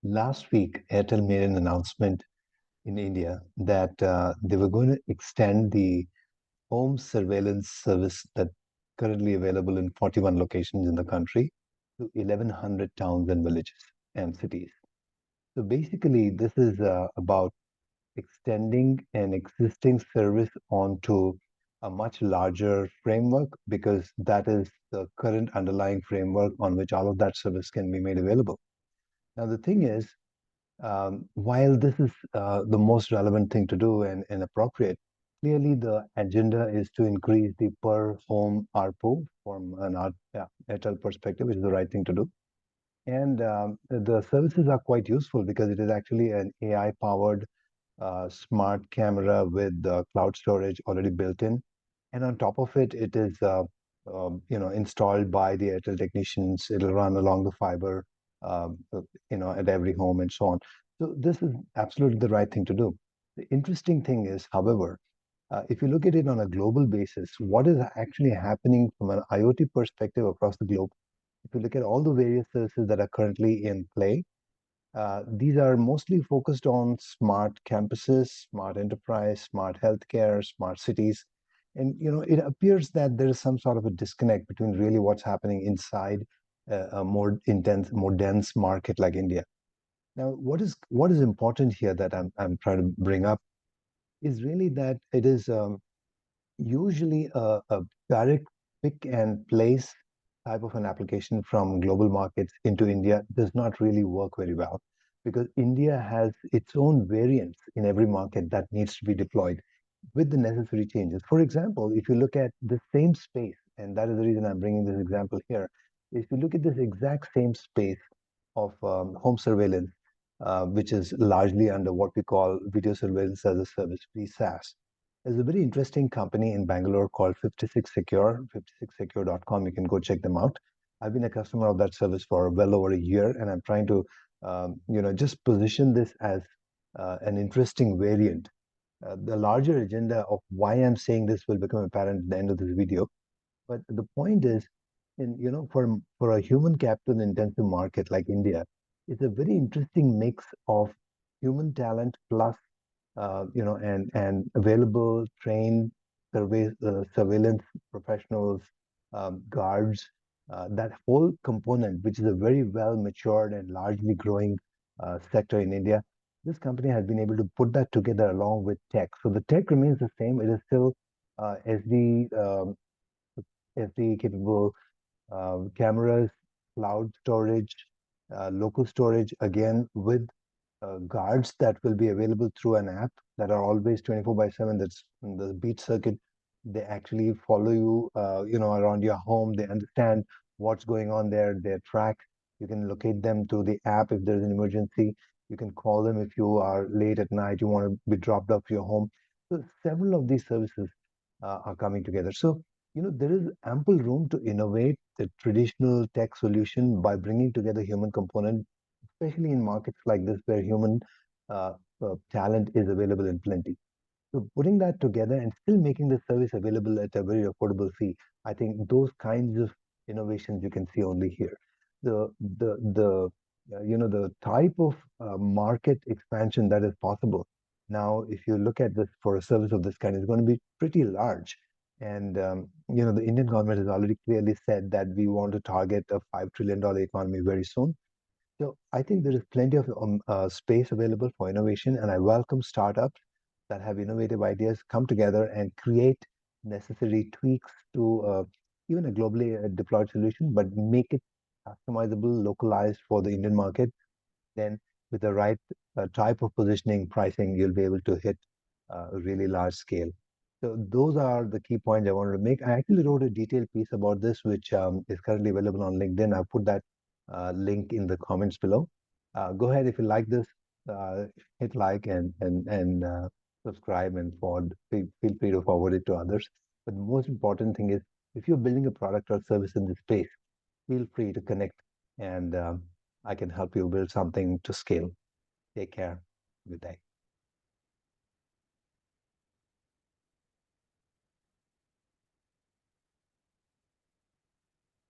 last week, Airtel made an announcement in India that they were going to extend the home surveillance service that currently available in 41 locations in the country to 1,100 towns and villages and cities. So basically, this is about extending an existing service onto a much larger framework because that is the current underlying framework on which all of that service can be made available. Now, the thing is, while this is the most relevant thing to do and appropriate, clearly the agenda is to increase the per home ARPU from an Airtel perspective, which is the right thing to do. And the services are quite useful because it is actually an AI-powered smart camera with cloud storage already built in. And on top of it, it is installed by the Airtel technicians. It'll run along the fiber, at every home and so on. So this is absolutely the right thing to do. The interesting thing is, however, if you look at it on a global basis, what is actually happening from an IoT perspective across the globe? If you look at all the various services that are currently in play, these are mostly focused on smart campuses, smart enterprise, smart healthcare, smart cities. And it appears that there is some sort of a disconnect between really what's happening inside a more intense, more dense market like India. Now, what is important here that I'm trying to bring up is really that it is usually a direct pick and place type of an application from global markets into India does not really work very well because India has its own variants in every market that needs to be deployed with the necessary changes. For example, if you look at the same space, and that is the reason I'm bringing this example here, if you look at this exact same space of home surveillance, which is largely under what we call video surveillance as a service, VSaaS. There's a very interesting company in Bangalore called 56 Secure, 56secure.com. You can go check them out. I've been a customer of that service for well over a year, and I'm trying to, just position this as an interesting variant. The larger agenda of why I'm saying this will become apparent at the end of this video. But the point is, for a human capital intensive market like India, it's a very interesting mix of human talent plus and available trained surveillance professionals, guards, that whole component, which is a very well matured and largely growing sector in India. This company has been able to put that together along with tech. So the tech remains the same. It is still SD capable cameras, cloud storage, local storage, again with guards that will be available through an app that are always 24 by 7. That's the beat circuit. They actually follow you, around your home. They understand what's going on there. They track. You can locate them through the app if there's an emergency. You can call them if you are late at night, you want to be dropped off to your home. So several of these services are coming together. So, there is ample room to innovate the traditional tech solution by bringing together human component, especially in markets like this where human talent is available in plenty. So putting that together and still making the service available at a very affordable fee, I think those kinds of innovations you can see only here. The type of market expansion that is possible. Now, if you look at this for a service of this kind, it's going to be pretty large. And the Indian government has already clearly said that we want to target a $5 trillion economy very soon. So I think there is plenty of space available for innovation, and I welcome startups that have innovative ideas come together and create necessary tweaks to even a globally deployed solution, but make it customizable, localized for the Indian market. Then, with the right type of positioning, pricing, you'll be able to hit a really large scale. So those are the key points I wanted to make. I actually wrote a detailed piece about this, which is currently available on LinkedIn. I'll put that link in the comments below. Go ahead if you like this, hit like and subscribe and forward. Feel free to forward it to others. But the most important thing is, if you're building a product or service in this space, feel free to connect, and I can help you build something to scale. Take care. Good day.